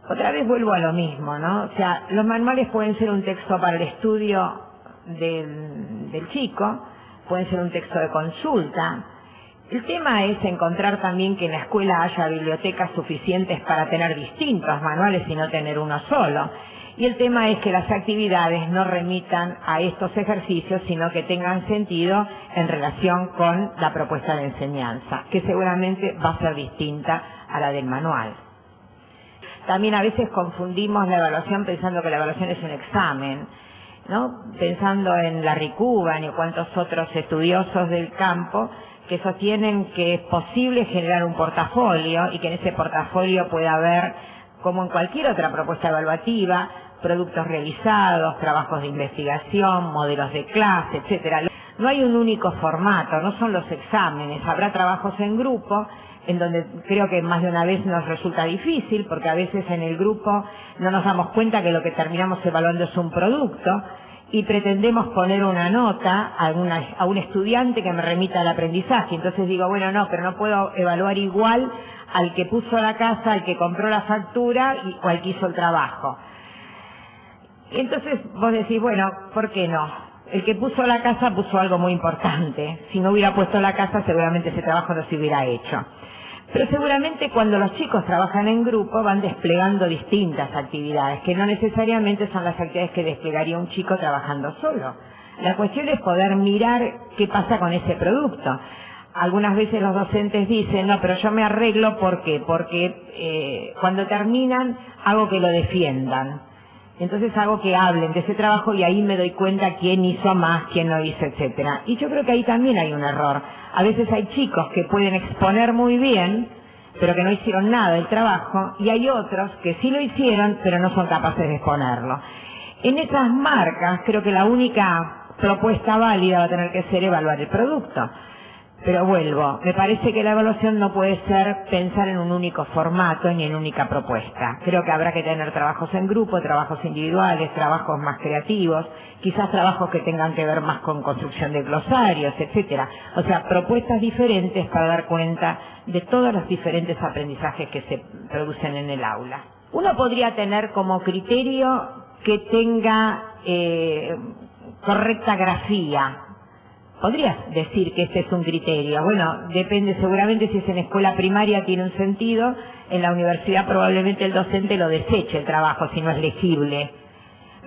Otra vez vuelvo a lo mismo, ¿no? O sea, los manuales pueden ser un texto para el estudio del chico, pueden ser un texto de consulta. El tema es encontrar también que en la escuela haya bibliotecas suficientes para tener distintos manuales y no tener uno solo. Y el tema es que las actividades no remitan a estos ejercicios, sino que tengan sentido en relación con la propuesta de enseñanza, que seguramente va a ser distinta a la del manual. También a veces confundimos la evaluación pensando que la evaluación es un examen, ¿no? Pensando en Larry Cuban y cuantos otros estudiosos del campo que sostienen que es posible generar un portafolio, y que en ese portafolio puede haber, como en cualquier otra propuesta evaluativa, productos realizados, trabajos de investigación, modelos de clase, etcétera. No hay un único formato, no son los exámenes, habrá trabajos en grupo, en donde creo que más de una vez nos resulta difícil, porque a veces en el grupo no nos damos cuenta que lo que terminamos evaluando es un producto, y pretendemos poner una nota a un estudiante que me remita al aprendizaje. Entonces digo, bueno, no, pero no puedo evaluar igual al que puso la casa, al que compró la factura o al que hizo el trabajo. Entonces vos decís, bueno, ¿por qué no? El que puso la casa puso algo muy importante. Si no hubiera puesto la casa, seguramente ese trabajo no se hubiera hecho. Pero seguramente cuando los chicos trabajan en grupo van desplegando distintas actividades, que no necesariamente son las actividades que desplegaría un chico trabajando solo. La cuestión es poder mirar qué pasa con ese producto. Algunas veces los docentes dicen, no, pero yo me arreglo, ¿por qué? Porque cuando terminan hago que lo defiendan. Entonces hago que hablen de ese trabajo y ahí me doy cuenta quién hizo más, quién no hizo, etcétera. Y yo creo que ahí también hay un error. A veces hay chicos que pueden exponer muy bien, pero que no hicieron nada del trabajo, y hay otros que sí lo hicieron, pero no son capaces de exponerlo. En esas marcas creo que la única propuesta válida va a tener que ser evaluar el producto. Pero vuelvo, me parece que la evaluación no puede ser pensar en un único formato ni en única propuesta. Creo que habrá que tener trabajos en grupo, trabajos individuales, trabajos más creativos, quizás trabajos que tengan que ver más con construcción de glosarios, etcétera. O sea, propuestas diferentes para dar cuenta de todos los diferentes aprendizajes que se producen en el aula. Uno podría tener como criterio que tenga correcta grafía, podrías decir que este es un criterio. Bueno, depende, seguramente si es en escuela primaria tiene un sentido, en la universidad probablemente el docente lo deseche el trabajo si no es legible.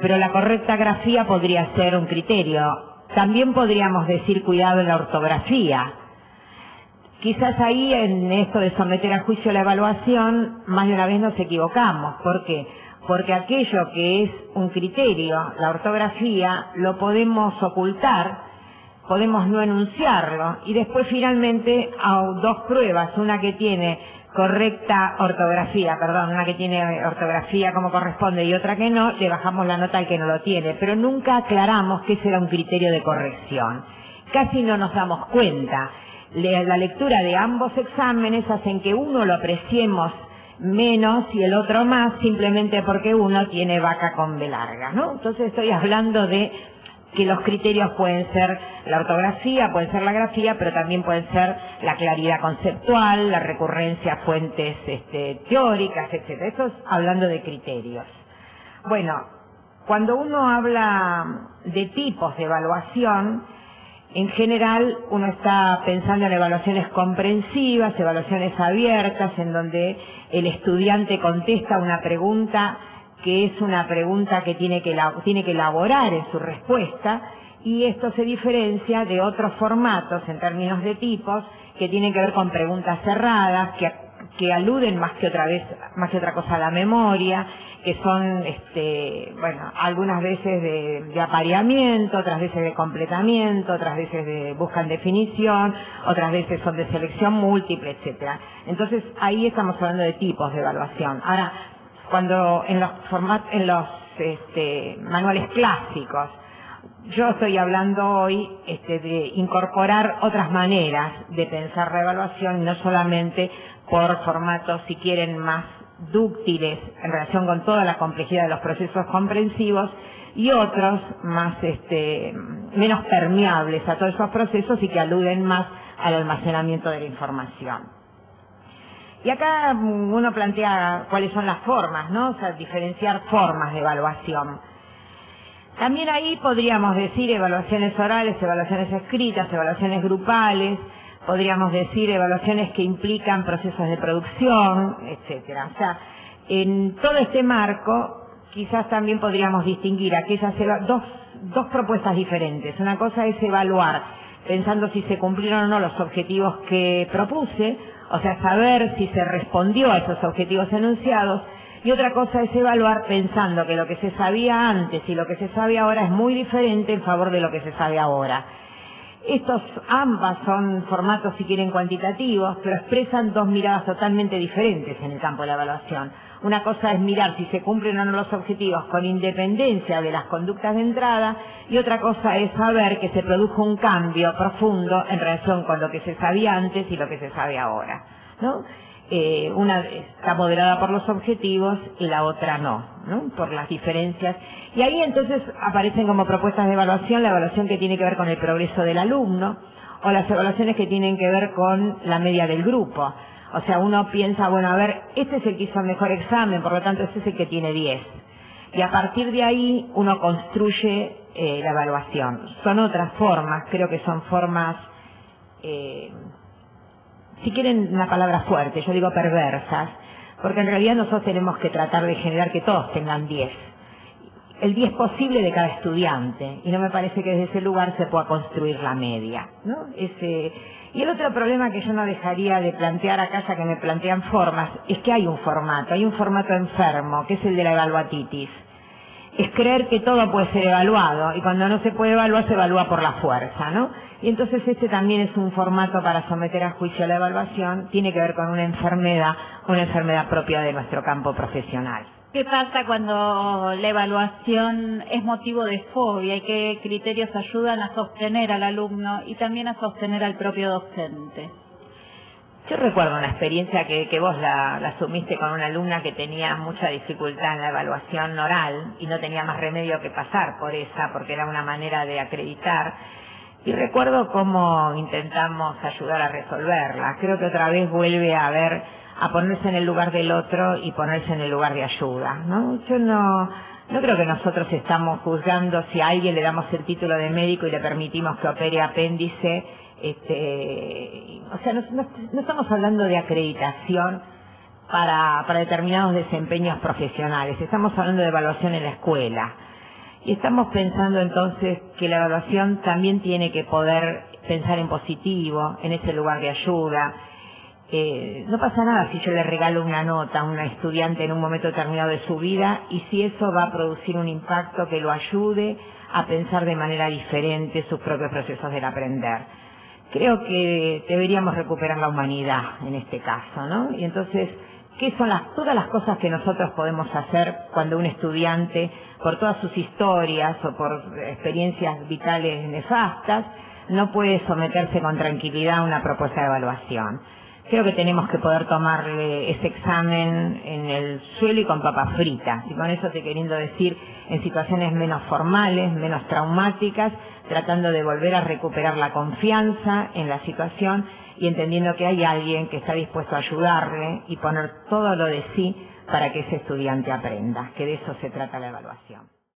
Pero la correcta grafía podría ser un criterio. También podríamos decir cuidado en la ortografía. Quizás ahí en esto de someter a juicio la evaluación, más de una vez nos equivocamos. ¿Por qué? Porque aquello que es un criterio, la ortografía, lo podemos ocultar, podemos no enunciarlo, y después finalmente a dos pruebas, una que tiene una que tiene ortografía como corresponde y otra que no, le bajamos la nota al que no lo tiene, pero nunca aclaramos que ese era un criterio de corrección. Casi no nos damos cuenta. La lectura de ambos exámenes hacen que uno lo apreciemos menos y el otro más, simplemente porque uno tiene vaca con B larga, ¿no? Entonces estoy hablando de que los criterios pueden ser la ortografía, pueden ser la grafía, pero también pueden ser la claridad conceptual, la recurrencia a fuentes teóricas, etcétera. Eso es hablando de criterios. Bueno, cuando uno habla de tipos de evaluación, en general uno está pensando en evaluaciones comprensivas, evaluaciones abiertas, en donde el estudiante contesta una pregunta que es una pregunta que tiene que elaborar en su respuesta, y esto se diferencia de otros formatos en términos de tipos que tienen que ver con preguntas cerradas, que aluden más que otra cosa a la memoria, que son algunas veces de apareamiento, otras veces de completamiento, otras veces de buscan definición, otras veces son de selección múltiple, etcétera. Entonces ahí estamos hablando de tipos de evaluación. Ahora, cuando en los manuales clásicos, yo estoy hablando hoy de incorporar otras maneras de pensar la evaluación, no solamente por formatos, si quieren, más dúctiles en relación con toda la complejidad de los procesos comprensivos, y otros más menos permeables a todos esos procesos y que aluden más al almacenamiento de la información. Y acá uno plantea cuáles son las formas, ¿no? O sea, diferenciar formas de evaluación. También ahí podríamos decir evaluaciones orales, evaluaciones escritas, evaluaciones grupales, podríamos decir evaluaciones que implican procesos de producción, etcétera. O sea, en todo este marco, quizás también podríamos distinguir aquellas dos propuestas diferentes. Una cosa es evaluar pensando si se cumplieron o no los objetivos que propuse, o sea, saber si se respondió a esos objetivos enunciados, y otra cosa es evaluar pensando que lo que se sabía antes y lo que se sabe ahora es muy diferente en favor de lo que se sabe ahora. Ambas son formatos, si quieren, cuantitativos, pero expresan dos miradas totalmente diferentes en el campo de la evaluación. Una cosa es mirar si se cumplen o no los objetivos con independencia de las conductas de entrada, y otra cosa es saber que se produjo un cambio profundo en relación con lo que se sabía antes y lo que se sabe ahora, ¿no? Una está moderada por los objetivos y la otra no, por las diferencias. Y ahí entonces aparecen como propuestas de evaluación la evaluación que tiene que ver con el progreso del alumno, o las evaluaciones que tienen que ver con la media del grupo. O sea, uno piensa, bueno, a ver, este es el que hizo el mejor examen, por lo tanto este es el que tiene 10. Y a partir de ahí uno construye la evaluación. Son otras formas, creo que son formas, si quieren una palabra fuerte, yo digo perversas, porque en realidad nosotros tenemos que tratar de generar que todos tengan 10. El 10 posible de cada estudiante, y no me parece que desde ese lugar se pueda construir la media, ¿no? Y el otro problema que yo no dejaría de plantear acá, ya que me plantean formas, es que hay un formato enfermo, que es el de la evaluatitis. Es creer que todo puede ser evaluado, y cuando no se puede evaluar, se evalúa por la fuerza, ¿no? Y entonces también es un formato para someter a juicio la evaluación, tiene que ver con una enfermedad propia de nuestro campo profesional. ¿Qué pasa cuando la evaluación es motivo de fobia y qué criterios ayudan a sostener al alumno y también a sostener al propio docente? Yo recuerdo una experiencia que vos la asumiste con una alumna que tenía mucha dificultad en la evaluación oral y no tenía más remedio que pasar por esa, porque era una manera de acreditar. Y recuerdo cómo intentamos ayudar a resolverla. Creo que otra vez vuelve a ponerse en el lugar del otro y ponerse en el lugar de ayuda, ¿no? Yo No creo que nosotros estamos juzgando si a alguien le damos el título de médico y le permitimos que opere apéndice. O sea, no estamos hablando de acreditación para determinados desempeños profesionales. Estamos hablando de evaluación en la escuela. Y estamos pensando entonces que la evaluación también tiene que poder pensar en positivo, en ese lugar de ayuda. No pasa nada si yo le regalo una nota a una estudiante en un momento determinado de su vida y si eso va a producir un impacto que lo ayude a pensar de manera diferente sus propios procesos del aprender. Creo que deberíamos recuperar la humanidad en este caso, ¿no? Y entonces, ¿qué son todas las cosas que nosotros podemos hacer cuando un estudiante, por todas sus historias o por experiencias vitales nefastas, no puede someterse con tranquilidad a una propuesta de evaluación? Creo que tenemos que poder tomarle ese examen en el suelo y con papas fritas. Y con eso estoy queriendo decir en situaciones menos formales, menos traumáticas, tratando de volver a recuperar la confianza en la situación y entendiendo que hay alguien que está dispuesto a ayudarle y poner todo lo de sí para que ese estudiante aprenda, que de eso se trata la evaluación.